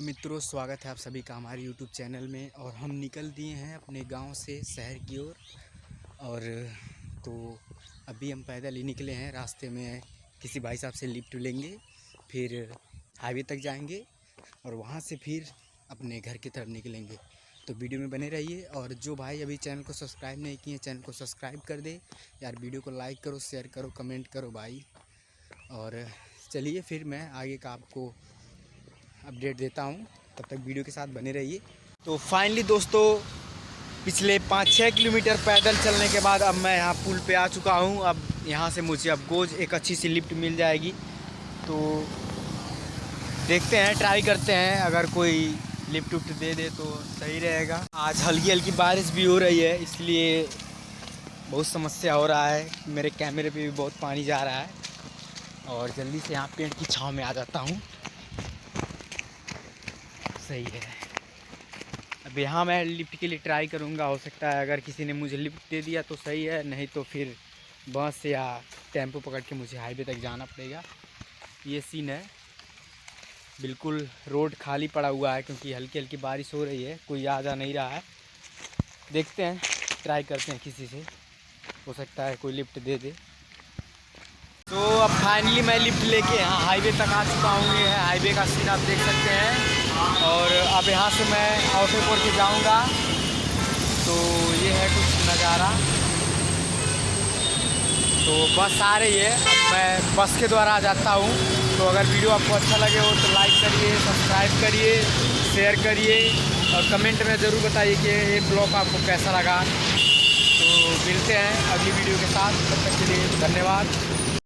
Hello मित्रों, स्वागत है आप सभी का हमारे यूट्यूब चैनल में। और हम निकल दिए हैं अपने गांव से शहर की ओर। और तो अभी हम पैदल ही निकले हैं। रास्ते में किसी भाई साहब से लिफ्ट लेंगे, फिर हाईवे तक जाएंगे और वहां से फिर अपने घर की तरफ निकलेंगे। तो वीडियो में बने रहिए। और जो भाई अभी चैनल को सब्सक्राइब नहीं किए, चैनल को सब्सक्राइब कर दे यार। वीडियो को लाइक करो, शेयर करो, कमेंट करो भाई। और चलिए फिर मैं आगे का आपको अपडेट देता हूँ, तब तक वीडियो के साथ बने रहिए। तो फाइनली दोस्तों, पिछले 5-6 किलोमीटर पैदल चलने के बाद अब मैं यहाँ पुल पे आ चुका हूँ। अब यहाँ से मुझे अब गोज एक अच्छी सी लिफ्ट मिल जाएगी। तो देखते हैं, ट्राई करते हैं, अगर कोई लिफ्ट उफ्ट दे दे तो सही रहेगा। आज हल्की हल्की बारिश भी हो रही है, इसलिए बहुत समस्या हो रहा है। मेरे कैमरे पे भी बहुत पानी जा रहा है। और जल्दी से यहाँ पेड़ की छाँव में आ जाता हूँ। सही है। अब यहाँ मैं लिफ्ट के लिए ट्राई करूँगा। हो सकता है अगर किसी ने मुझे लिफ्ट दे दिया तो सही है, नहीं तो फिर बस या टेम्पो पकड़ के मुझे हाईवे तक जाना पड़ेगा। ये सीन है। बिल्कुल रोड खाली पड़ा हुआ है क्योंकि हल्की हल्की बारिश हो रही है, कोई आ जा नहीं रहा है। देखते हैं, ट्राई करते हैं किसी से, हो सकता है कोई लिफ्ट दे दे। तो अब फाइनली मैं लिफ्ट लेके यहाँ हाईवे तक आ चुका हूँ। ये है हाईवे का सीन, आप देख सकते हैं। और अब यहाँ से मैं ऑटो के जाऊँगा। तो ये है कुछ नज़ारा। तो बस आ रही है, अब मैं बस के द्वारा आ जाता हूँ। तो अगर वीडियो आपको अच्छा लगे हो तो लाइक करिए, सब्सक्राइब करिए, शेयर करिए और कमेंट में ज़रूर बताइए कि ये ब्लॉग आपको कैसा लगा। तो मिलते हैं अगली वीडियो के साथ, तब तक के लिए धन्यवाद।